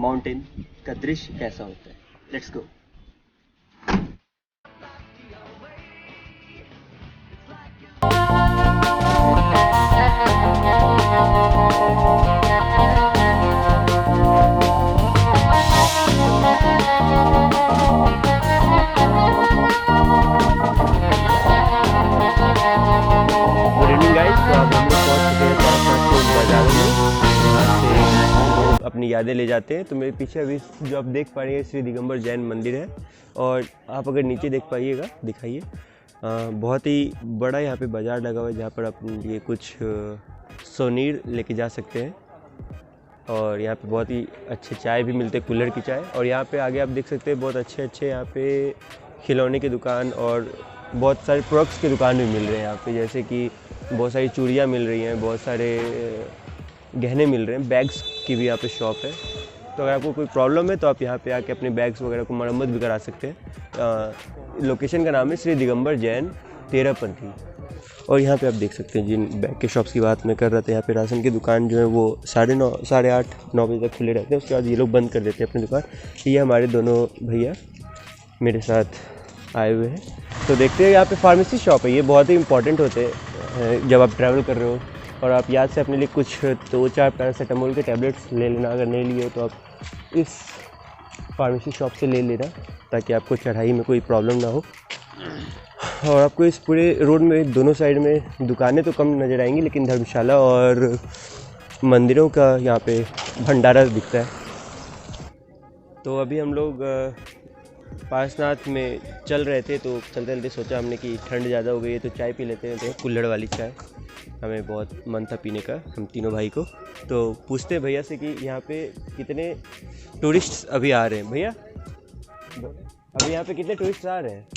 Mountain का दृश्य कैसा होता है। Let's go. अपनी यादें ले जाते हैं। तो मेरे पीछे अभी जो आप देख पा रहे हैं श्री दिगंबर जैन मंदिर है, और आप अगर नीचे देख पाइएगा, दिखाइए, बहुत ही बड़ा यहाँ पे बाज़ार लगा हुआ है जहाँ पर आप ये कुछ सोनीर लेके जा सकते हैं। और यहाँ पे बहुत ही अच्छे चाय भी मिलते हैं, कूलर की चाय। और यहाँ पे आगे आप देख सकते हैं बहुत अच्छे यहाँ पे खिलौने की दुकान और बहुत सारे प्रोडक्ट्स की दुकान भी मिल रहे हैं यहाँ पे, जैसे कि बहुत सारी चूड़ियाँ मिल रही हैं, बहुत सारे गहने मिल रहे हैं, बैग्स की भी यहाँ पे शॉप है। तो अगर आपको कोई प्रॉब्लम है तो आप यहाँ पे आके अपने बैग्स वगैरह को मरम्मत भी करा सकते हैं। लोकेशन का नाम है श्री दिगंबर जैन तेरापंथी। और यहाँ पे आप देख सकते हैं जिन बैग के शॉप्स की बात मैं कर रहा था, यहाँ पे राशन की दुकान जो है वो 9:30 साढ़े 8-9 बजे तक खुले रहते हैं। उसके बाद ये लोग बंद कर देते हैं अपनी दुकान। ये हमारे दोनों भैया मेरे साथ आए हुए हैं। तो देखते हैं यहाँ पे फार्मेसी शॉप है, ये बहुत ही इंपॉर्टेंट होते हैं जब आप ट्रैवल कर रहे हो और आप याद से अपने लिए कुछ 2-4 पैरासीटामोल के टैबलेट्स ले लेना। अगर नहीं लिए हो तो आप इस फार्मेसी शॉप से ले लेना, ताकि आपको चढ़ाई में कोई प्रॉब्लम ना हो। और आपको इस पूरे रोड में दोनों साइड में दुकानें तो कम नज़र आएंगी, लेकिन धर्मशाला और मंदिरों का यहाँ पे भंडारा दिखता है। तो अभी हम लोग पारसनाथ में चल रहे थे, तो चलते चलते सोचा हमने कि ठंड ज़्यादा हो गई है तो चाय पी लेते हैं। तो कुल्हड़ वाली चाय हमें बहुत मन था पीने का, हम तीनों भाई को। तो पूछते हैं भैया से कि यहाँ पे कितने टूरिस्ट अभी आ रहे हैं। भैया अभी यहाँ पे कितने टूरिस्ट आ रहे हैं?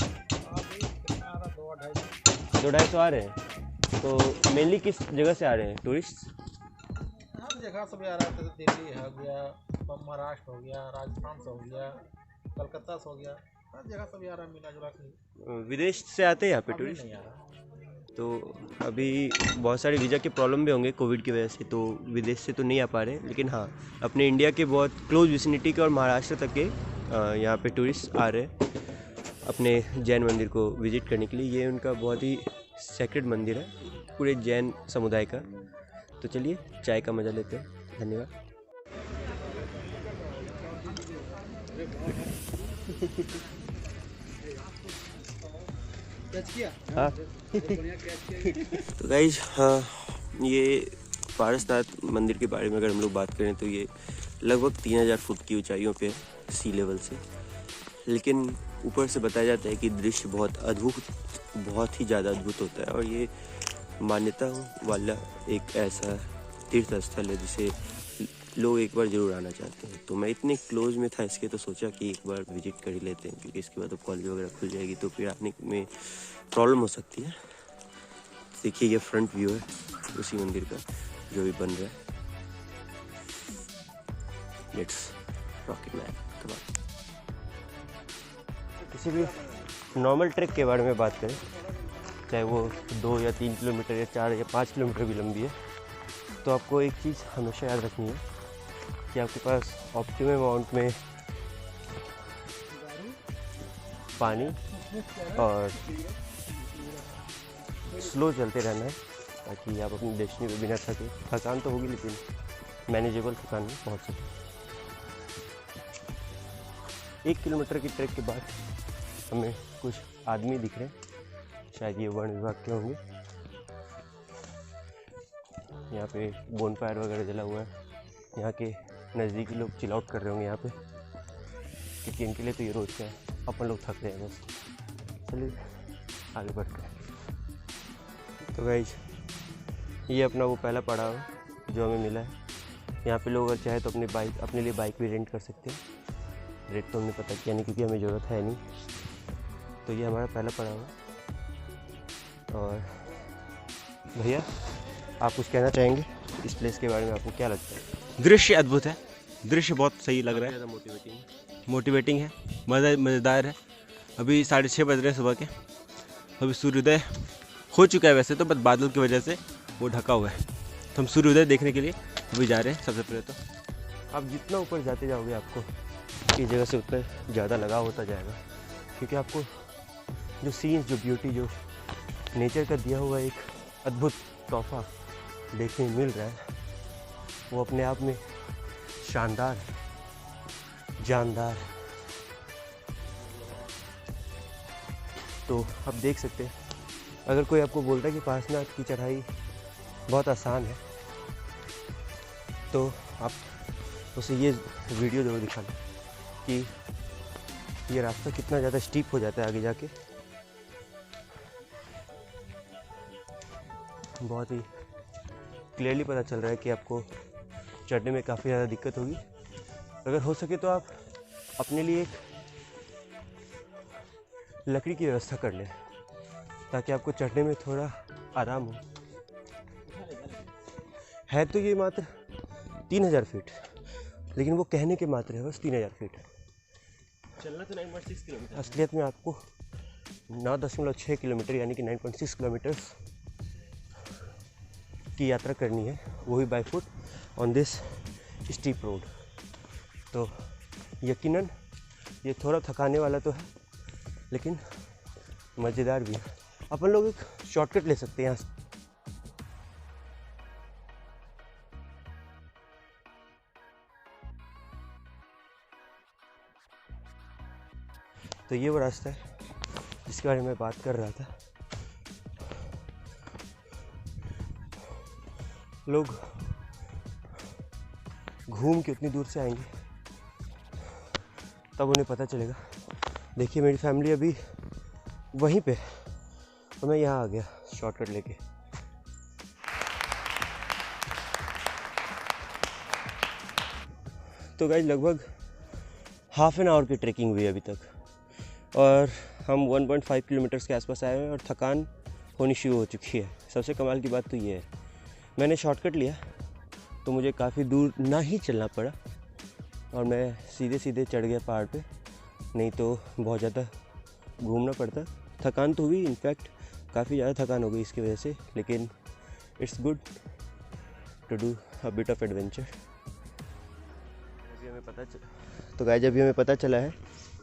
200-250 आ रहे हैं। तो मेनली किस जगह से आ रहे हैं टूरिस्ट? हर जगह से भी आ रहा है, जैसे दिल्ली हो गया, महाराष्ट्र हो गया, राजस्थान से हो गया, कलकत्ता से हो गया, हर जगह से भी आ रहा है, मिला जुला के। विदेश से आते हैं यहाँ पे टूरिस्ट? नहीं आ रहा। तो अभी बहुत सारे वीज़ा के प्रॉब्लम भी होंगे कोविड की वजह से, तो विदेश से तो नहीं आ पा रहे, लेकिन हाँ अपने इंडिया के बहुत क्लोज विसिनिटी के और महाराष्ट्र तक के यहाँ पे टूरिस्ट आ रहे हैं अपने जैन मंदिर को विजिट करने के लिए। ये उनका बहुत ही सेक्रेड मंदिर है पूरे जैन समुदाय का। तो चलिए चाय का मज़ा लेते हैं। धन्यवाद। हाँ तो गाइज, हाँ ये पारसनाथ मंदिर के बारे में अगर हम लोग बात करें तो ये लगभग 3000 फुट की ऊंचाइयों पे सी लेवल से, लेकिन ऊपर से बताया जाता है कि दृश्य बहुत अद्भुत, बहुत ही ज़्यादा अद्भुत होता है। और ये मान्यता वाला एक ऐसा तीर्थ स्थल है जिसे लोग एक बार ज़रूर आना चाहते हैं। तो मैं इतने क्लोज में था इसके, तो सोचा कि एक बार विजिट कर ही लेते हैं, क्योंकि इसके बाद तो कॉलेज वगैरह खुल जाएगी तो फिर आने में प्रॉब्लम हो सकती है। देखिए ये फ्रंट व्यू है उसी मंदिर का जो भी बन रहा है। Let's rocket man come on. किसी भी नॉर्मल ट्रैक के बारे में बात करें, चाहे वो 2 या 3 किलोमीटर या 4 या 5 किलोमीटर भी लंबी है, तो आपको एक चीज़ हमेशा याद रखनी है कि आपके पास ऑप्टिमम अमाउंट में पानी और स्लो चलते रहना है, ताकि आप अपनी डेस्टिनी पे बिना थके, थकान तो होगी लेकिन मैनेजेबल थकान में पहुंच सकें। 1 किलोमीटर की ट्रैक के बाद हमें कुछ आदमी दिख रहे हैं, शायद ये वन विभाग के होंगे। यहाँ पे बोनफायर वगैरह जला हुआ है, यहाँ के नज़दीकी लोग चिल आउट कर रहे होंगे यहाँ पे, क्योंकि इनके लिए तो ये रोज़ का है। अपन लोग थक रहे हैं बस। चलिए आगे बढ़ते हैं। तो गाइस, ये अपना वो पहला पड़ाव जो हमें मिला है। यहाँ पे लोग अगर चाहे तो अपने लिए बाइक भी रेंट कर सकते हैं। रेट तो हमने पता किया नहीं क्योंकि हमें ज़रूरत है नहीं। तो ये हमारा पहला पड़ाव है। और भैया आप कुछ कहना चाहेंगे इस प्लेस के बारे में? आपको क्या लगता है? दृश्य अद्भुत है, दृश्य बहुत सही लग रहा है, मोटिवेटिंग है, मज़ेदार है। अभी 6:30 बज रहे हैं सुबह के। अभी सूर्योदय हो चुका है वैसे तो, बस बादल की वजह से वो ढका हुआ है। तो हम सूर्योदय देखने के लिए अभी जा रहे हैं सबसे पहले तो। आप जितना ऊपर जाते जाओगे आपको इस जगह से उतना ज़्यादा लगाव होता जाएगा, क्योंकि आपको जो सीन्स, जो ब्यूटी, जो नेचर का दिया हुआ एक अद्भुत तोहफा देखने मिल रहा है, वो अपने आप में शानदार, जानदार। तो आप देख सकते हैं, अगर कोई आपको बोलता है कि पार्श्वनाथ की चढ़ाई बहुत आसान है, तो आप उसे ये वीडियो ज़रूर दिखाना कि ये रास्ता कितना ज़्यादा स्टीप हो जाता है आगे जाके। बहुत ही क्लियरली पता चल रहा है कि आपको चढ़ने में काफ़ी ज़्यादा दिक्कत होगी। अगर हो सके तो आप अपने लिए एक लकड़ी की व्यवस्था कर लें, ताकि आपको चढ़ने में थोड़ा आराम हो। है तो ये मात्र 3000 फीट, लेकिन वो कहने के मात्र है बस 3000 फीट। चलना तो 9.6 किलोमीटर, असलियत में आपको 9.6 किलोमीटर यानी कि 9.6 किलोमीटर की यात्रा करनी है, वो भी by foot on this steep road. तो यकीनन ये थोड़ा थकाने वाला तो है, लेकिन मज़ेदार भी है। अपन लोग एक शॉर्टकट ले सकते हैं यहाँ से। तो ये वो रास्ता है जिसके बारे में मैं बात कर रहा था। लोग घूम के उतनी दूर से आएंगे तब उन्हें पता चलेगा। देखिए मेरी फैमिली अभी वहीं पे, तो मैं यहाँ आ गया शॉर्टकट लेके। तो गाइस लगभग हाफ एन आवर की ट्रैकिंग हुई अभी तक, और हम 1.5 किलोमीटर्स के आसपास आए हैं और थकान होनी शुरू हो चुकी है। सबसे कमाल की बात तो ये है, मैंने शॉर्टकट लिया तो मुझे काफ़ी दूर ना ही चलना पड़ा और मैं सीधे सीधे चढ़ गया पहाड़ पे, नहीं तो बहुत ज़्यादा घूमना पड़ता। थकान तो हुई, इनफैक्ट काफ़ी ज़्यादा थकान हो गई इसकी वजह से, लेकिन it's good to do a bit of adventure. अभी हमें पता चला तो गाइस, अभी हमें पता चला है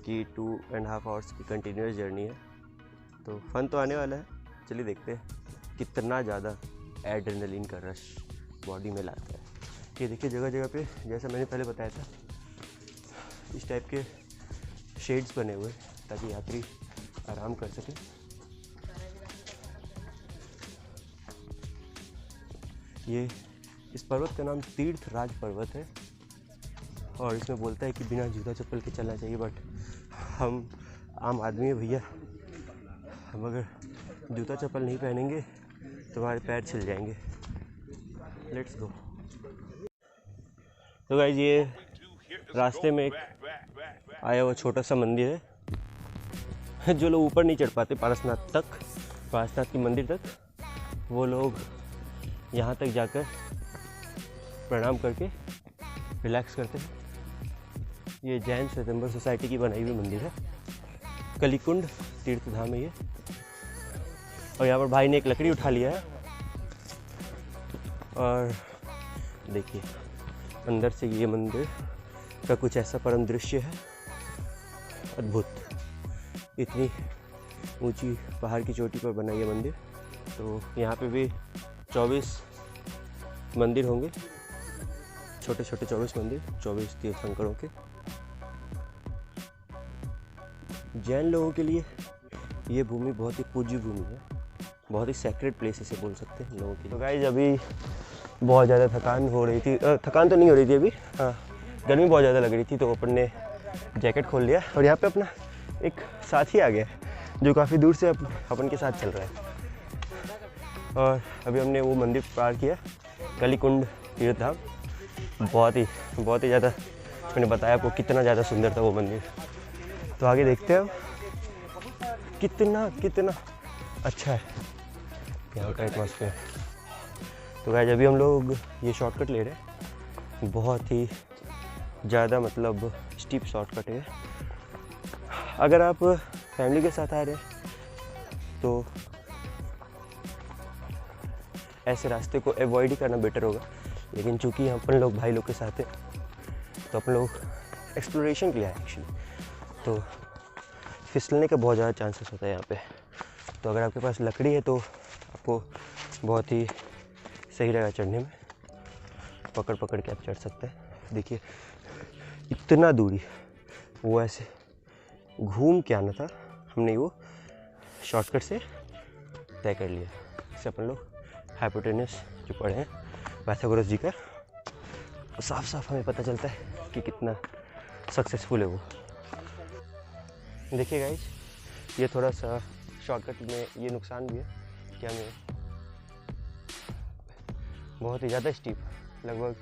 कि 2.5 आवर्स की कंटिन्यूस जर्नी है, तो फन तो आने वाला है। चलिए देखते हैं कितना ज़्यादा एड्रेनलिन का रश बॉडी में लाता है। ये देखिए जगह जगह पे, जैसा मैंने पहले बताया था, इस टाइप के शेड्स बने हुए ताकि यात्री आराम कर सके। ये इस पर्वत का नाम तीर्थराज पर्वत है और इसमें बोलता है कि बिना जूता चप्पल के चलना चाहिए, बट हम आम आदमी है भैया, हम अगर जूता चप्पल नहीं पहनेंगे तो हमारे पैर छिल जाएंगे। Let's go. तो गाइस ये रास्ते में एक आया हुआ छोटा सा मंदिर है। जो लोग ऊपर नहीं चढ़ पाते पारसनाथ की मंदिर तक, वो लोग यहाँ तक जाकर प्रणाम करके रिलैक्स करते हैं। ये जैन स्वयंवर सोसाइटी की बनाई हुई मंदिर है, कलिकुंड तीर्थ धाम है ये। और यहाँ पर भाई ने एक लकड़ी उठा लिया है और देखिए अंदर से ये मंदिर का कुछ ऐसा परम दृश्य है, अद्भुत। इतनी ऊंची पहाड़ की चोटी पर बना ये मंदिर। तो यहाँ पे भी 24 मंदिर होंगे, छोटे छोटे 24 मंदिर, 24 तीर्थंकरों के। जैन लोगों के लिए ये भूमि बहुत ही पूज्य भूमि है, बहुत ही सैक्रेड प्लेस इसे बोल सकते हैं लोगों के लिए। तो गाइस अभी बहुत ज़्यादा थकान हो रही थी, थकान तो नहीं हो रही थी अभी, हाँ गर्मी बहुत ज़्यादा लग रही थी, तो अपन ने जैकेट खोल लिया और यहाँ पे अपना एक साथी आ गया जो काफ़ी दूर से अपन के साथ चल रहा है। और अभी हमने वो मंदिर पार किया, कलिकुंड तीर्थ धाम। बहुत ही ज़्यादा, मैंने बताया आपको कितना ज़्यादा सुंदर था वो मंदिर। तो आगे देखते हैं कितना अच्छा है यहाँ का एटमॉस्फेयर। तो गाइस अभी हम लोग ये शॉर्टकट ले रहे हैं, बहुत ही ज़्यादा मतलब स्टीप शॉर्टकट है। अगर आप फैमिली के साथ आ रहे हैं तो ऐसे रास्ते को अवॉइड ही करना बेटर होगा, लेकिन चूंकि अपन लोग भाई लोग के साथ हैं तो अपन लोग एक्सप्लोरेशन के लिए आए एक्चुअली। तो फिसलने का बहुत ज़्यादा चांसेस होता है यहाँ पे, तो अगर आपके पास लकड़ी है तो आपको बहुत ही सही रहेगा चढ़ने में, पकड़ पकड़ के आप चढ़ सकते हैं। देखिए इतना दूरी वो ऐसे घूम के आना था, हमने वो शॉर्टकट से तय कर लिया। इससे अपन लोग हाइपोटेनस जो पढ़े हैं पाइथागोरस जी का, तो साफ साफ हमें पता चलता है कि कितना सक्सेसफुल है वो। देखिए गाइस, ये थोड़ा सा शॉर्टकट में ये नुकसान भी है कि हमें बहुत ही ज़्यादा स्टीप, लगभग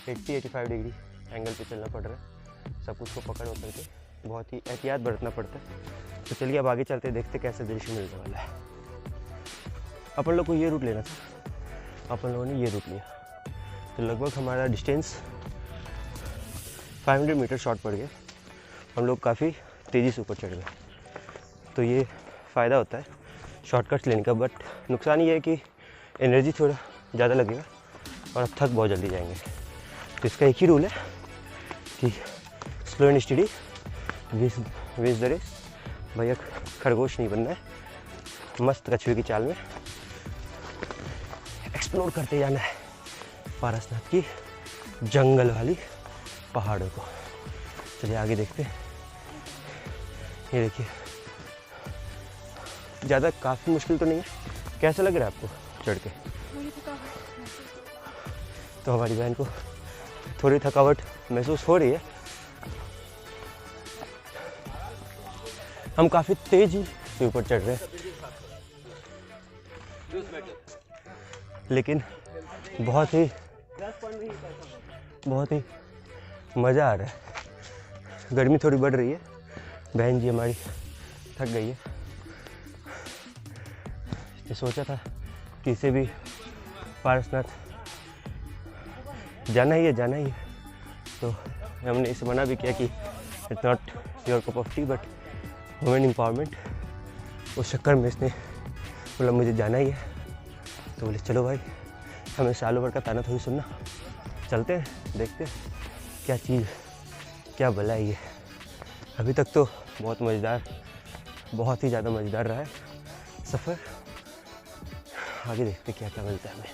80-85 डिग्री एंगल पे चलना पड़ रहा है। सब कुछ को पकड़ होकर के बहुत ही एहतियात बरतना पड़ता है। तो चलिए अब आगे चलते देखते कैसे दृश्य मिलने वाला है। अपन लोग को ये रूट लेना था, अपन लोगों ने ये रूट लिया, तो लगभग हमारा डिस्टेंस 500 मीटर शॉर्ट पड़ गया। हम लोग काफ़ी तेज़ी से ऊपर चढ़ गए। तो ये फ़ायदा होता है शॉर्टकट्स लेने का, बट नुकसान ये है कि एनर्जी थोड़ा ज़्यादा लगेगा और आप थक बहुत जल्दी जाएंगे। तो इसका एक ही रूल है कि slow and steady, wins the race. भैया खरगोश नहीं बनना है, मस्त कछुए की चाल में एक्सप्लोर करते जाना है पारसनाथ की जंगल वाली पहाड़ों को। चलिए आगे देखते हैं। ये देखिए ज़्यादा काफ़ी मुश्किल तो नहीं है। कैसा लग रहा है आपको चढ़ के? तो हमारी बहन को थोड़ी थकावट महसूस हो रही है। हम काफ़ी तेज़ी से ऊपर चढ़ रहे हैं, लेकिन बहुत ही मज़ा आ रहा है। गर्मी थोड़ी बढ़ रही है, बहन जी हमारी थक गई है। ये सोचा था कि इसे भी पारसनाथ जाना ही है, तो हमने इसे मना भी किया कि it's not your cup of T, but women empowerment, उस चक्कर में इसने बोला मुझे जाना ही है। तो बोले चलो भाई, हमें सालों भर का ताना थोड़ी सुनना, चलते हैं देखते हैं क्या चीज़ क्या भला है ये। अभी तक तो बहुत मज़ेदार, बहुत ही ज़्यादा मज़ेदार रहा है सफ़र। आगे देखते क्या क्या मिलता है हमें।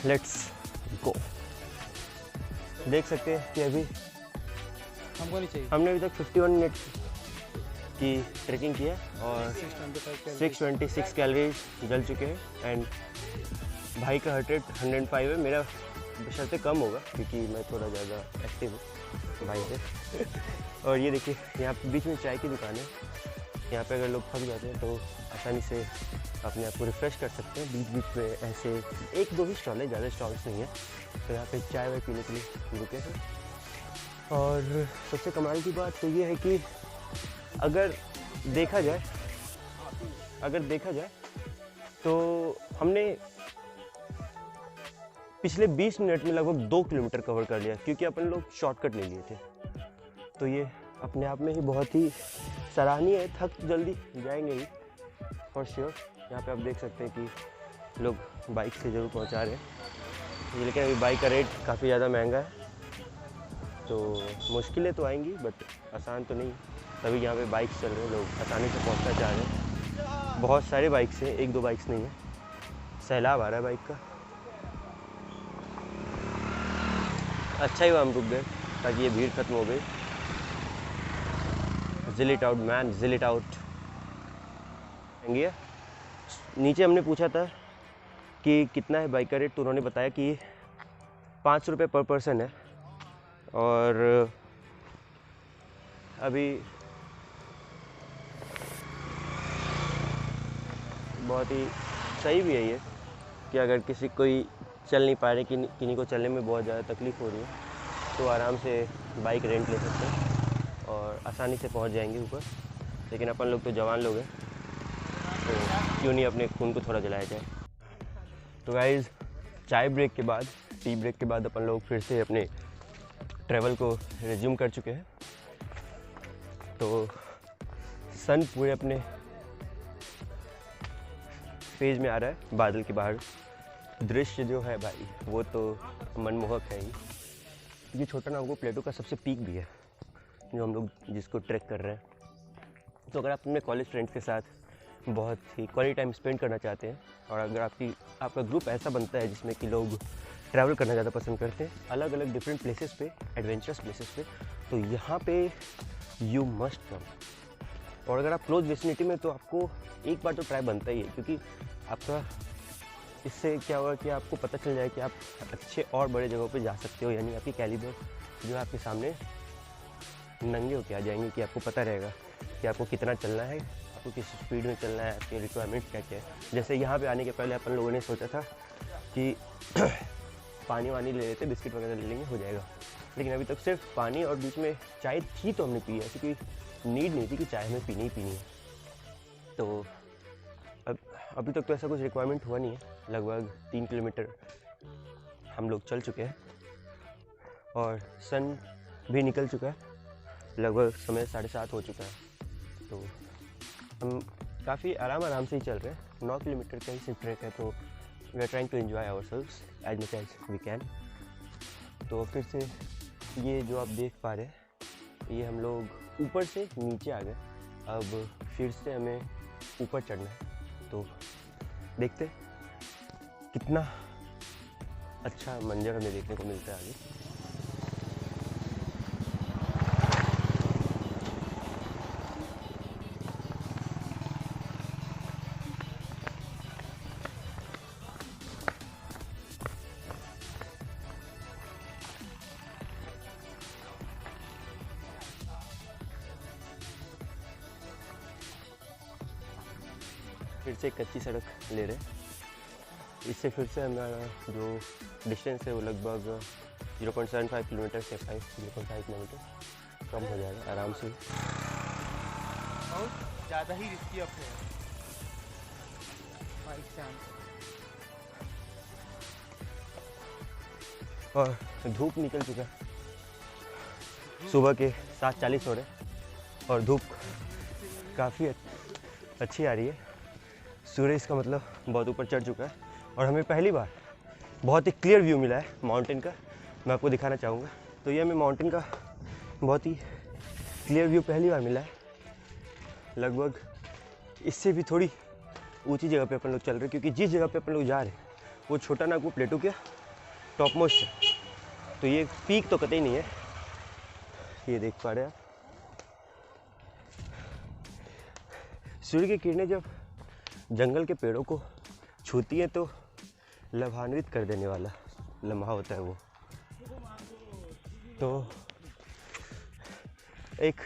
Let's go. देख सकते हैं कि अभी हमको नहीं चाहिए। हमने अभी तक 51 मिनट की ट्रैकिंग की है और 626 कैलोरीज जल चुके हैं। एंड भाई का हार्ट रेट 105 है, मेरा बशर्ते कम होगा क्योंकि मैं थोड़ा ज़्यादा एक्टिव हूँ भाई से। और ये देखिए यहाँ पे बीच में चाय की दुकान है, यहाँ पे अगर लोग थक जाते हैं तो आसानी से अपने आप को रिफ़्रेश कर सकते हैं। बीच बीच में ऐसे 1-2 ही स्टॉल है, ज़्यादा स्टॉल्स नहीं है, तो यहाँ पे चाय वाय पीने के लिए रुके हैं। और सबसे कमाल की बात तो ये है कि अगर देखा जाए तो हमने पिछले 20 मिनट में लगभग 2 किलोमीटर कवर कर लिया, क्योंकि अपन लोग शॉर्टकट ले लिए थे। तो ये अपने आप में ही बहुत ही सराहनीय है। थक जल्दी जाएंगे ही फॉर श्योर। यहाँ पे आप देख सकते हैं कि लोग बाइक से ज़रूर पहुँचा रहे हैं, लेकिन अभी बाइक का रेट काफ़ी ज़्यादा महंगा है, तो मुश्किलें तो आएंगी बट आसान तो नहीं। तभी यहाँ पे बाइक्स चल रहे हैं, लोग आसानी से पहुँचना चाह रहे हैं। बहुत सारे बाइक्स हैं, 1-2 बाइक्स नहीं है, सैलाब आ रहा है बाइक का। अच्छा ही हुआ हम रुक गए ताकि ये भीड़ खत्म हो गई। जिल इट आउट मैन, जिल इट आउट। नीचे हमने पूछा था कि कितना है बाइक का रेट, तो उन्होंने बताया कि 500 रुपये पर पर्सन है। और अभी बहुत ही सही भी है ये कि अगर किसी कोई चल नहीं पा रहे, किन्हीं को चलने में बहुत ज़्यादा तकलीफ़ हो रही है, तो आराम से बाइक रेंट ले सकते हैं और आसानी से पहुंच जाएंगे ऊपर। लेकिन अपन लोग तो जवान लोग हैं, तो क्यों नहीं अपने खून को थोड़ा जलाया जाए। तो गाइज़, चाय ब्रेक के बाद, टी ब्रेक के बाद अपन लोग फिर से अपने ट्रैवल को रिज्यूम कर चुके हैं। तो सन पूरे अपने फेज में आ रहा है, बादल के बाहर दृश्य जो है भाई वो तो मनमोहक है ही। ये छोटा नागपुर प्लेटो का सबसे पीक भी है जो हम लोग जिसको ट्रैक कर रहे हैं। तो अगर आप अपने कॉलेज फ्रेंड्स के साथ बहुत ही क्वालिटी टाइम स्पेंड करना चाहते हैं और अगर आपका ग्रुप ऐसा बनता है जिसमें कि लोग ट्रैवल करना ज़्यादा पसंद करते हैं अलग अलग डिफरेंट प्लेसेस पे, एडवेंचरस प्लेसेस पे, तो यहाँ पे यू मस्ट कम। और अगर आप क्लोज विसिनिटी में तो आपको एक बार तो ट्राई बनता ही है, क्योंकि आपका इससे क्या होगा कि आपको पता चल जाए कि आप अच्छे और बड़े जगहों पे जा सकते हो, यानी आपकी कैलिबर जो है आपके सामने नंगे होके आ जाएंगे कि आपको पता रहेगा कि आपको कितना चलना है, आपको किस स्पीड में चलना है, आपके रिक्वायरमेंट क्या क्या है। जैसे यहाँ पे आने के पहले अपन लोगों ने सोचा था कि पानी वानी ले लेते, बिस्किट वगैरह ले लेंगे, हो जाएगा, लेकिन अभी तक सिर्फ पानी और बीच में चाय थी तो हमने पी, ऐसी कोई नीड नहीं थी कि चाय हमें पीनी ही पीनी है। तो अभी तक तो ऐसा कुछ रिक्वायरमेंट हुआ नहीं है। लगभग 3 किलोमीटर हम लोग चल चुके हैं और सन भी निकल चुका है, लगभग समय 7:30 हो चुका है। तो हम काफ़ी आराम से ही चल रहे हैं। 9 किलोमीटर का ही सिर्फ ट्रैक है, तो we are trying to enjoy ourselves as much as we can. तो फिर से ये जो आप देख पा रहे हैं ये हम लोग ऊपर से नीचे आ गए, अब फिर से हमें ऊपर चढ़ना है। तो देखते कितना अच्छा मंजर हमें देखने को मिलता है आगे। फिर से एक कच्ची सड़क ले रहे हैं, इससे फिर से हमारा जो डिस्टेंस है वो लगभग 0.75 किलोमीटर से 0.5 किलोमीटर कम हो जाएगा आराम से। बहुत ज़्यादा ही रिस्की अपने बाइक चांस। और धूप निकल चुका है, सुबह के 7:40 हो रहे हैं और धूप काफ़ी अच्छी आ रही है। सूर्य इसका मतलब बहुत ऊपर चढ़ चुका है और हमें पहली बार बहुत ही क्लियर व्यू मिला है माउंटेन का, मैं आपको दिखाना चाहूँगा। तो ये हमें माउंटेन का बहुत ही क्लियर व्यू पहली बार मिला है। लगभग इससे भी थोड़ी ऊंची जगह पे अपन लोग चल रहे हैं, क्योंकि जिस जगह पे अपन लोग जा रहे हैं वो छोटा नागपुर प्लेटो के टॉप मोस्ट है, तो ये पीक तो कतई नहीं है। ये देख पा रहे हैं आप, सूर्य की किरणें जब जंगल के पेड़ों को छूती है तो लाभान्वित कर देने वाला लम्हा होता है वो। तो एक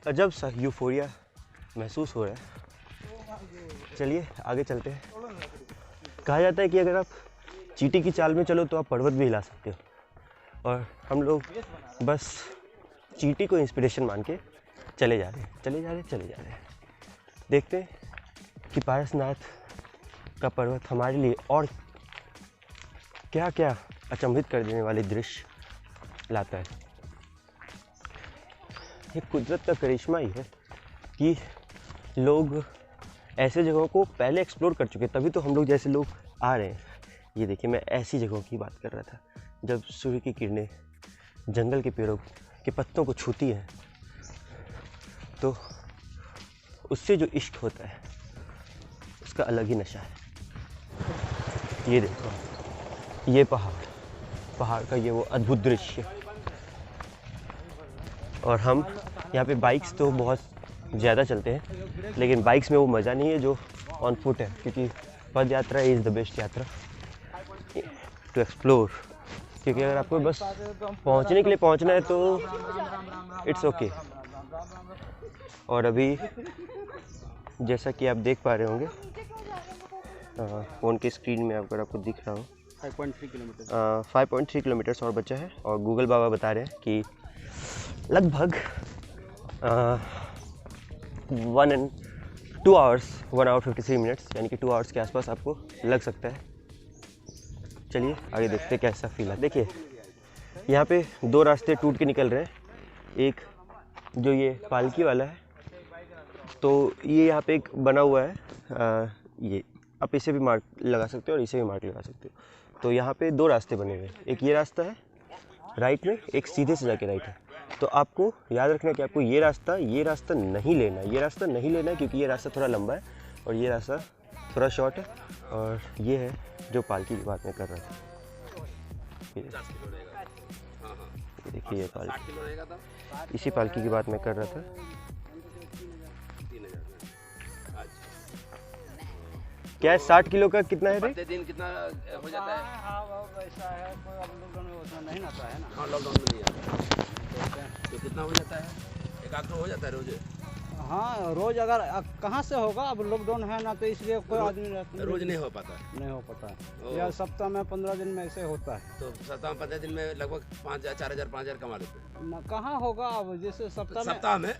अजब सा यूफोरिया महसूस हो रहा है। चलिए आगे चलते हैं। कहा जाता है कि अगर आप चींटी की चाल में चलो तो आप पर्वत भी हिला सकते हो, और हम लोग बस चींटी को इंस्पिरेशन मान के चले जा रहे हैं। देखते हैं कि पारसनाथ का पर्वत हमारे लिए और क्या क्या अचंभित कर देने वाले दृश्य लाता है। ये कुदरत का करिश्मा ही है कि लोग ऐसे जगहों को पहले एक्सप्लोर कर चुके, तभी तो हम लोग जैसे लोग आ रहे हैं। ये देखिए, मैं ऐसी जगहों की बात कर रहा था जब सूर्य की किरणें जंगल के पेड़ों के पत्तों को छूती हैं तो उससे जो इश्क होता है उसका अलग ही नशा है। ये देखो, ये पहाड़ का ये वो अद्भुत दृश्य। और हम यहाँ पे बाइक्स तो बहुत ज़्यादा चलते हैं, लेकिन बाइक्स में वो मज़ा नहीं है जो ऑन फुट है, क्योंकि पद यात्रा इज़ द बेस्ट यात्रा टू एक्सप्लोर। क्योंकि अगर आपको बस पहुँचने के लिए पहुँचना है तो इट्स ओके। और अभी जैसा कि आप देख पा रहे होंगे फ़ोन की स्क्रीन में, अगर आपको दिख रहा हो 5.3 किलोमीटर्स और बचा है। और गूगल बाबा बता रहे हैं कि लगभग 1 hour 53 मिनट्स, यानी कि 2 hours के आसपास आपको लग सकता है। चलिए आगे देखते हैं कैसा फील है। देखिए, यहाँ पे 2 रास्ते टूट के निकल रहे हैं। एक जो ये पालकी वाला है, तो ये यहाँ पे एक बना हुआ है, ये आप इसे भी मार्क लगा सकते हो और इसे भी मार्क लगा सकते हो। तो यहाँ पे 2 रास्ते बने हुए हैं, एक ये रास्ता है राइट में, एक सीधे से जाके राइट है। तो आपको याद रखना है कि आपको ये रास्ता नहीं लेना है, ये रास्ता नहीं लेना है, क्योंकि ये रास्ता थोड़ा लंबा है और ये रास्ता थोड़ा शॉर्ट है। और ये है जो पालकी की बात मैं कर रहा था, ये देखिए ये पालकी, इसी पालकी की बात मैं कर रहा था। क्या है 60 किलो का कितना है रेट? दिन कितना हो जाता है? हाँ वैसा है, कोई अब लॉकडाउन में उतना नहीं आता है ना। हाँ लॉकडाउन में नहीं आता तो कितना हो जाता है? एक आध तो हो जाता है रोज? हाँ रोज अगर कहाँ से होगा, अब लॉकडाउन है ना, तो इसलिए कोई आदमी रोज नहीं हो पाता? नहीं हो पाता है, या सप्ताह में 15 दिन में ऐसे होता है। तो सप्ताह में 15 दिन में लगभग 5,000 4,000 5,000 कमा लेते हैं। ना कहाँ होगा अब, जैसे सप्ताह में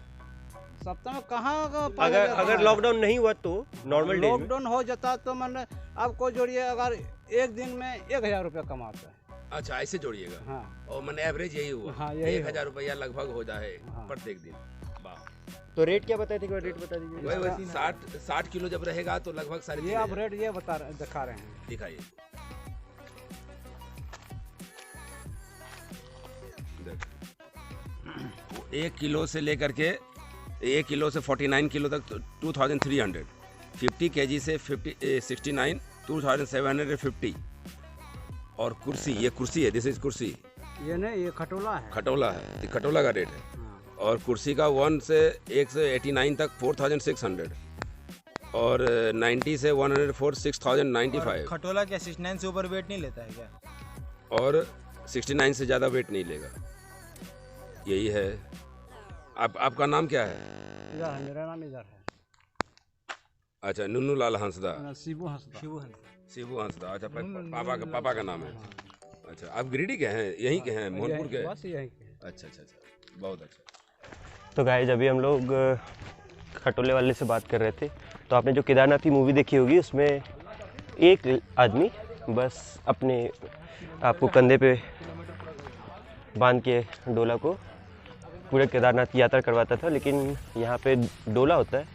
कहाँ का अगर लॉकडाउन नहीं हुआ तो नॉर्मल डे में लॉकडाउन हो जाता तो मैंने आपको जोड़िए, अगर एक दिन में 1,000 रुपया कमाता है। अच्छा ऐसे जोड़िएगा। हाँ और मैंने एवरेज यही हुआ। हाँ, यही 1,000 रुपया लगभग हो जाए हाँ। प्रत्येक दिन। वाह। तो रेट क्या बताए थे, रेट बता दीजिए। वही 60 किलो जब रहेगा तो लगभग साढ़े ये आप रेट ये दिखा रहे हैं, दिखाइए। 1 किलो से लेकर के 1 किलो से 49 किलो तक 2,300, 50 kg से 69 2,750। और कुर्सी, ये कुर्सी है, दिस इज कुर्सी, ये नहीं ये खटोला है। खटोला है, ये खटोला का रेट है। हाँ। और कुर्सी का 1 से 89 तक 4,600 और 90 से 104 6,095। खटोला के 69 से ऊपर वेट नहीं लेता है क्या? और 69 से ज़्यादा वेट नहीं लेगा। यही है। आपका नाम क्या है? इधर है, मेरा नाम इधर है। अच्छा नुन्नू लाल हंसदा, शिबू हंसदा। शिबू हंसदा। अच्छा पापा का नाम है। अच्छा आप गिरिडीह के हैं, यहीं के हैं, मोहनपुर के? बस यही के। अच्छा, बहुत अच्छा। तो गाइस अभी हम लोग खटोले वाले से बात कर रहे थे, तो आपने जो केदारनाथ की मूवी देखी होगी, उसमें एक आदमी बस अपने आपको कंधे पे बांध के डोला को पूरे केदारनाथ की यात्रा करवाता था। लेकिन यहाँ पे डोला होता है,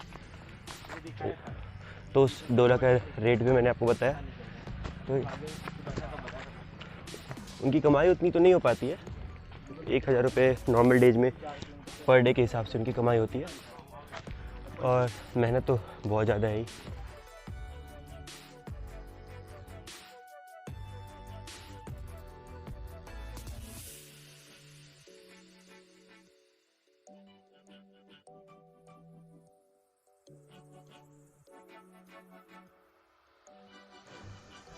तो उस डोला का रेट भी मैंने आपको बताया। तो उनकी कमाई उतनी तो नहीं हो पाती है, 1,000 रुपये नॉर्मल डेज में पर डे के हिसाब से उनकी कमाई होती है, और मेहनत तो बहुत ज़्यादा है ही।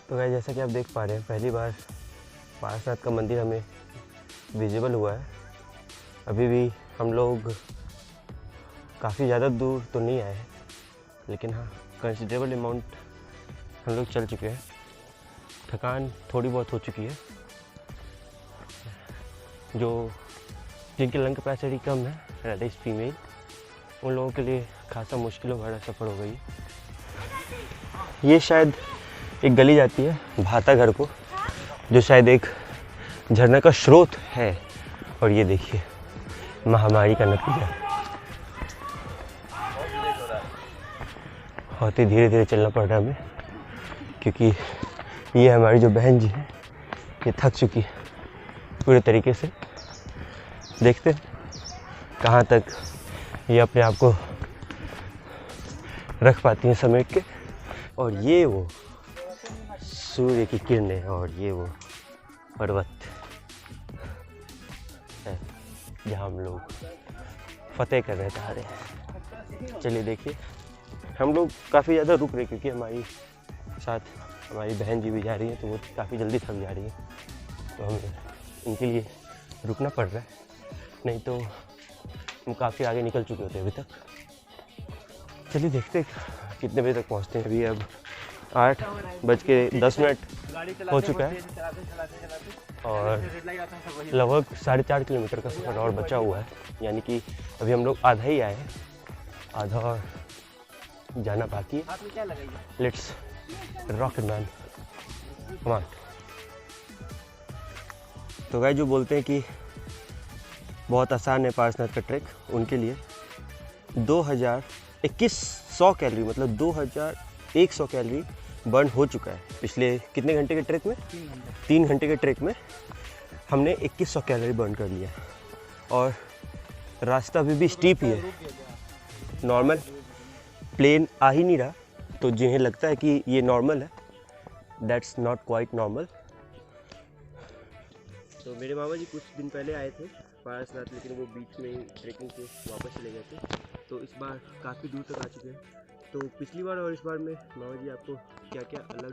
तो गाइस जैसा कि आप देख पा रहे हैं, पहली बार पार्श्वनाथ का मंदिर हमें विजिबल हुआ है। अभी भी हम लोग काफ़ी ज़्यादा दूर तो नहीं आए हैं, लेकिन हाँ कंसिडरेबल अमाउंट हम लोग चल चुके हैं। थकान थोड़ी बहुत हो चुकी है। जो जिनकी लंग कैपेसिटी कम है, दैट इज़ फीमेल, उन लोगों के लिए खासा मुश्किलों भरा सफ़र हो गई। ये शायद एक गली जाती है भाता घर को, जो शायद एक झरना का स्रोत है। और ये देखिए महामारी का नतीजा। बहुत ही धीरे धीरे चलना पड़ रहा है हमें, क्योंकि ये हमारी जो बहन जी है ये थक चुकी है पूरे तरीके से। देखते हैं कहाँ तक ये अपने आप को रख पाती हैं समेट के। और ये वो सूर्य की किरणें और ये वो पर्वत है जहाँ हम लोग फतेह करने चाह रहे हैं। चलिए देखिए, हम लोग काफ़ी ज़्यादा रुक रहे, क्योंकि हमारी साथ हमारी बहन जी भी जा रही है, तो वो काफ़ी जल्दी थक जा रही है, तो हमें इनके लिए रुकना पड़ रहा है, नहीं तो हम काफ़ी आगे निकल चुके होते अभी तक। चलिए देखते हैं कितने बजे तक पहुँचते हैं। अभी अब 8:10 हो चुका है और लगभग 4.5 किलोमीटर का सफ़र और बचा हुआ है, यानी कि अभी हम लोग आधा ही आए हैं, आधा और जाना बाकी है। Let's rock it man, come on. तो गाइस जो बोलते हैं कि बहुत आसान है पार्श्वनाथ का ट्रैक, उनके लिए 2100 कैलोरी मतलब 2100 कैलोरी बर्न हो चुका है पिछले कितने घंटे के ट्रैक में? 3 घंटे के ट्रैक में हमने 2100 कैलोरी बर्न कर लिया और रास्ता अभी भी स्टीप ही है, नॉर्मल प्लेन आ ही नहीं रहा। तो जिन्हें लगता है कि ये नॉर्मल है, दैट्स नॉट क्वाइट नॉर्मल। तो मेरे मामा जी कुछ दिन पहले आए थे पारसनाथ, लेकिन वो बीच में ही ट्रैकिंग से वापस चले गए थे। तो इस बार काफ़ी दूर तक आ चुके हैं। तो पिछली बार और इस बार में मामा जी आपको क्या क्या अलग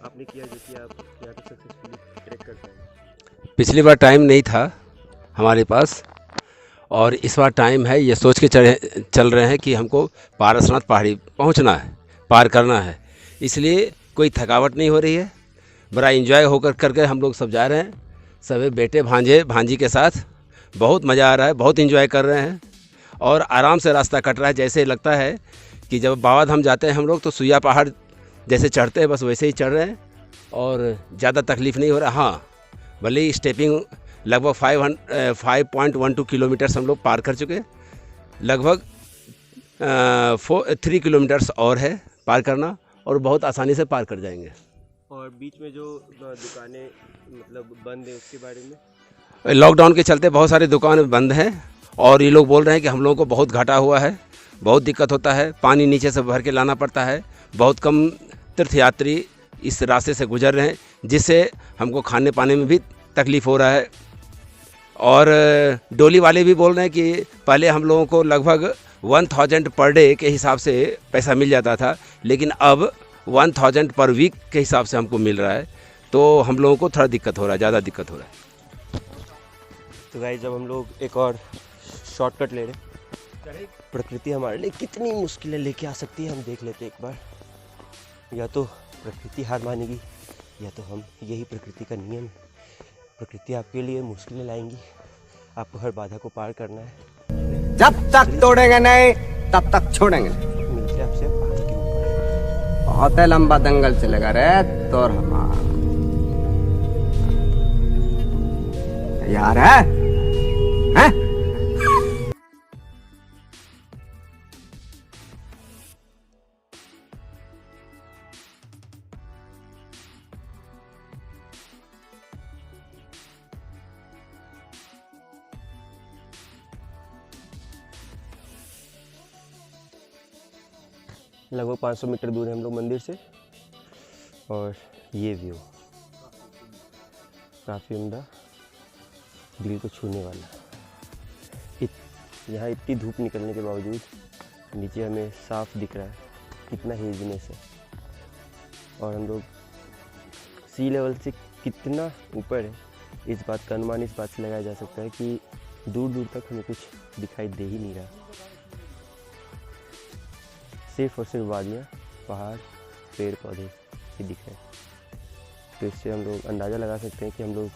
आपने किया जो कि आप यहाँ तक सक्सेसफुली ट्रैक कर पाए? पिछली बार टाइम नहीं था हमारे पास, और इस बार टाइम है। ये सोच के चल रहे हैं कि हमको पारसनाथ पहाड़ी पहुंचना है, पार करना है, इसलिए कोई थकावट नहीं हो रही है। बड़ा एंजॉय होकर करके हम लोग सब जा रहे हैं, सभी बेटे भांजे भांजी के साथ। बहुत मज़ा आ रहा है, बहुत एंजॉय कर रहे हैं और आराम से रास्ता कट रहा है। जैसे लगता है कि जब बाबा धाम जाते हैं हम लोग तो सुइया पहाड़ जैसे चढ़ते हैं, बस वैसे ही चढ़ रहे हैं और ज़्यादा तकलीफ़ नहीं हो रहा। हाँ, भले ही स्टेपिंग लगभग 5.12 किलोमीटर्स हम लोग पार कर चुके हैं, लगभग 3 किलोमीटर्स और है पार करना, और बहुत आसानी से पार कर जाएंगे। और बीच में जो दुकानें मतलब बंद है उसके बारे में? लॉकडाउन के चलते बहुत सारी दुकानें बंद हैं और ये लोग बोल रहे हैं कि हम लोगों को बहुत घाटा हुआ है, बहुत दिक्कत होता है, पानी नीचे से भर के लाना पड़ता है। बहुत कम तीर्थयात्री इस रास्ते से गुजर रहे हैं, जिससे हमको खाने पाने में भी तकलीफ़ हो रहा है। और डोली वाले भी बोल रहे हैं कि पहले हम लोगों को लगभग 1000 पर डे के हिसाब से पैसा मिल जाता था, लेकिन अब 1000 पर वीक के हिसाब से हमको मिल रहा है। तो हम लोगों को थोड़ा दिक्कत हो रहा है, ज़्यादा दिक्कत हो रहा है। तो गाइस जब हम लोग एक और शॉर्टकट ले रहे हैं, प्रकृति हमारे लिए कितनी मुश्किलें लेके आ सकती है हम देख लेते हैं एक बार। या तो प्रकृति हार मानेगी या तो हम, यही प्रकृति का नियम है। प्रकृति आपके लिए मुश्किलें लाएंगी, आपको हर बाधा को पार करना है। जब तक तोड़ेंगे नहीं तब तक छोड़ेंगे। मिलते हैं आपसे पहाड़ के ऊपर। बहुत है लंबा दंगल चलेगा रे तोर हमारा। तैयार है? हैं? लगभग 500 मीटर दूर है हम लोग मंदिर से, और ये व्यू काफ़ी उम्दा, दिल को छूने वाला। यहाँ इतनी धूप निकलने के बावजूद नीचे हमें साफ दिख रहा है कितना हेजीनेस है, और हम लोग सी लेवल से कितना ऊपर है इस बात का अनुमान इस बात से लगाया जा सकता है कि दूर दूर तक हमें कुछ दिखाई दे ही नहीं रहा, सिर्फ और सिर्फ वादियाँ, पहाड़, पेड़ पौधे ही दिख रहे हैं। तो इससे हम लोग अंदाज़ा लगा सकते हैं कि हम लोग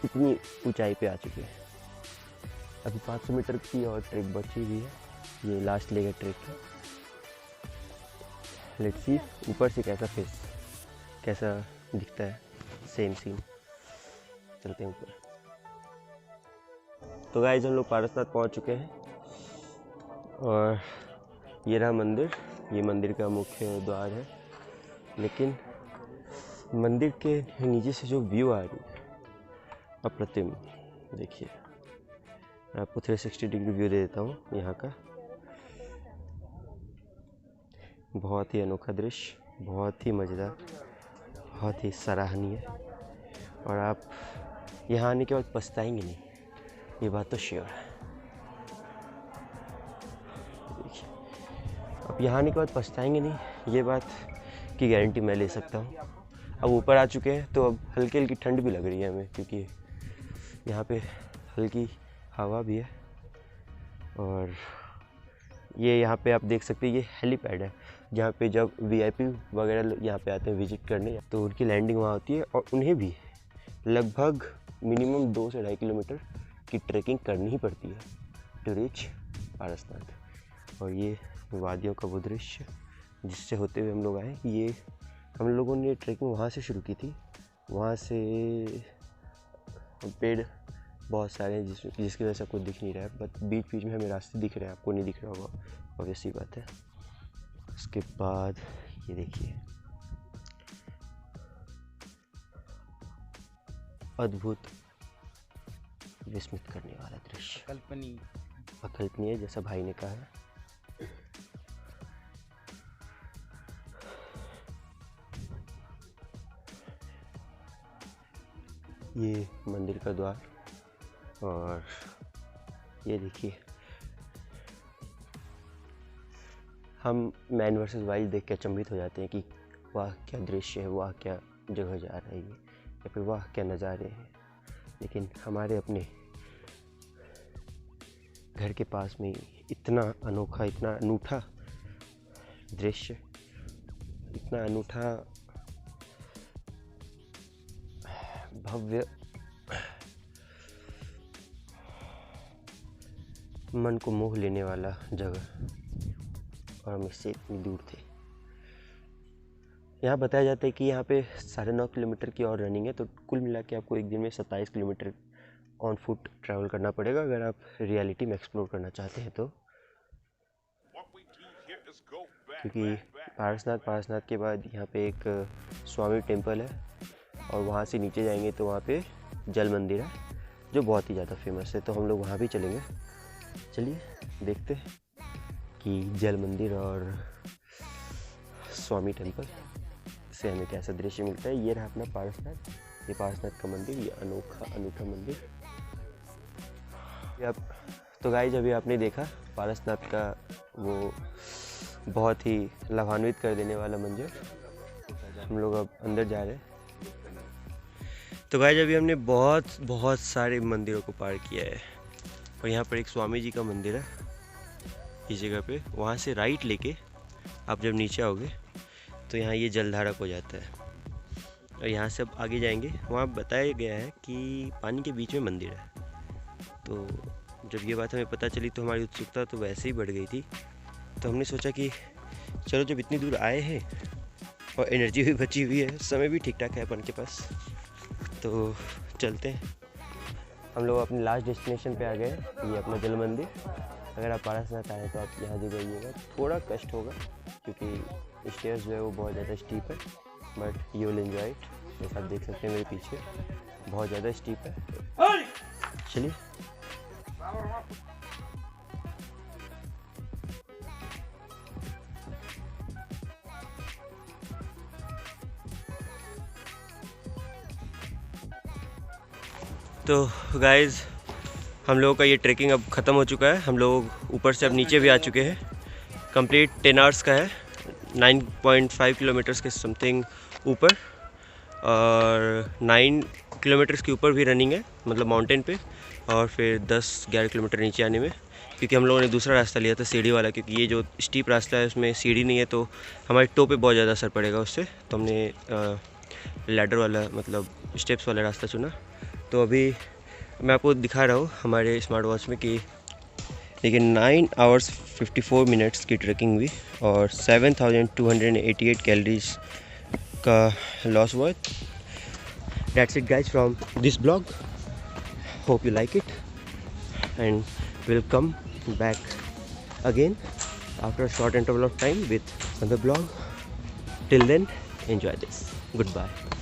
कितनी ऊंचाई पे आ चुके हैं। अभी 500 मीटर की और ट्रैक बची हुई है, ये लास्ट लेग है ट्रैक का। लेट्स सी ऊपर से कैसा दिखता है, सेम सीन। चलते हैं ऊपर। तो गाइस हम लोग पारसनाथ पहुंच चुके हैं, और ये रहा मंदिर। ये मंदिर का मुख्य द्वार है, लेकिन मंदिर के नीचे से जो व्यू आ रही है अप्रतिम। देखिए, आपको 360 डिग्री व्यू दे देता हूँ यहाँ का। बहुत ही अनोखा दृश्य, बहुत ही मज़ेदार, बहुत ही सराहनीय, और आप यहाँ आने के बाद पछताएंगे नहीं, ये बात तो श्योर है। देखिए, अब यहाँ आने के बाद पछताएंगे नहीं, ये बात की गारंटी मैं ले सकता हूँ। अब ऊपर आ चुके हैं तो अब हल्की हल्की ठंड भी लग रही है हमें, क्योंकि यहाँ पे हल्की हवा भी है। और ये यहाँ पे आप देख सकते हैं, ये हेलीपैड है जहाँ पे जब वीआईपी वगैरह यहाँ पे आते हैं विजिट करने, तो उनकी लैंडिंग वहाँ होती है, और उन्हें भी लगभग मिनिमम 2 से 2.5 किलोमीटर की ट्रैकिंग करनी ही पड़ती है टू रीच पारसनाथ। और ये वादियों का वो दृश्य जिससे होते हुए हम लोग आए, ये हम लोगों ने ट्रैकिंग वहाँ से शुरू की थी। वहाँ से पेड़ बहुत सारे हैं जिसकी वजह से आपको दिख नहीं रहा है, बट बीच बीच में हमें रास्ते दिख रहे हैं, आपको नहीं दिख रहा होगा, ऑब्वियस सी बात है। उसके बाद ये देखिए, अद्भुत विस्मित करने वाला दृश्य, अकल्पनीय जैसा भाई ने कहा है। ये मंदिर का द्वार और ये देखिए, हम मैन वर्सेस वाइल्ड देख के अचंभित हो जाते हैं कि वाह क्या दृश्य है, वाह क्या जगह जा रहा है ये, या फिर वाह क्या नज़ारे हैं। लेकिन हमारे अपने घर के पास में इतना अनोखा, इतना अनूठा दृश्य, इतना अनूठा भव्य, मन को मोह लेने वाला जगह, और हम इससे इतनी दूर थे। यहाँ बताया जाता है कि यहाँ पे 9.5 किलोमीटर की और रनिंग है, तो कुल मिला के आपको एक दिन में 27 किलोमीटर ऑन फुट ट्रैवल करना पड़ेगा अगर आप रियलिटी में एक्सप्लोर करना चाहते हैं तो। क्योंकि पारसनाथ के बाद यहाँ पे एक स्वामी टेम्पल है, और वहाँ से नीचे जाएंगे तो वहाँ पे जल मंदिर है जो बहुत ही ज़्यादा फेमस है, तो हम लोग वहाँ भी चलेंगे। चलिए देखते हैं कि जल मंदिर और स्वामी टेम्पल से हमें कैसा दृश्य मिलता है। ये रहा अपना पारसनाथ, ये पारसनाथ का मंदिर, ये अनूठा मंदिर। अब तो गाइस, अभी आपने देखा पारसनाथ का वो बहुत ही लाभान्वित कर देने वाला मंदिर। हम लोग अब अंदर जा रहे हैं। तो गाइस, अभी हमने बहुत सारे मंदिरों को पार किया है, और यहाँ पर एक स्वामी जी का मंदिर है इस जगह पे। वहाँ से राइट लेके आप जब नीचे आओगे तो यहाँ ये जलधारा हो जाता है, और यहाँ से अब आगे जाएंगे, वहाँ बताया गया है कि पानी के बीच में मंदिर है। तो जब ये बात हमें पता चली तो हमारी उत्सुकता तो वैसे ही बढ़ गई थी, तो हमने सोचा कि चलो जब इतनी दूर आए हैं और एनर्जी भी बची हुई है, समय भी ठीक ठाक है अपन के पास, तो चलते हैं। हम लोग अपने लास्ट डेस्टिनेशन पे आ गए, ये अपना जल मंदिर। अगर आप पारसनाथ आए तो आप यहाँ जगह आइएगा। थोड़ा कष्ट होगा क्योंकि स्टेयर्स जो है वो बहुत ज़्यादा स्टीप है, but you will enjoy it. जैसा आप देख सकते हैं मेरे पीछे बहुत ज़्यादा स्टीप है। चलिए तो गाइज़, हम लोगों का ये ट्रैकिंग अब ख़त्म हो चुका है। हम लोग ऊपर से अब नीचे भी आ चुके हैं। कंप्लीट 10 आवर्स का है, 9.5 किलोमीटर्स के समथिंग ऊपर, और 9 किलोमीटर्स के ऊपर भी रनिंग है, मतलब माउंटेन पे, और फिर 10-11 किलोमीटर नीचे आने में। क्योंकि हम लोगों ने दूसरा रास्ता लिया था सीढ़ी वाला, क्योंकि ये जो स्टीप रास्ता है उसमें सीढ़ी नहीं है, तो हमारे टो पे बहुत ज़्यादा असर पड़ेगा उससे, तो हमने लैडर वाला, मतलब स्टेप्स वाला रास्ता चुना। तो अभी मैं आपको दिखा रहा हूँ हमारे स्मार्ट वॉच में कि लेकिन 9 आवर्स 54 मिनट्स की ट्रैकिंग हुई, और 7288 कैलोरीज का लॉस हुआ। That's it guys from this blog. Hope you like it and will come back again after short interval of time with another blog. Till then, enjoy this. Goodbye.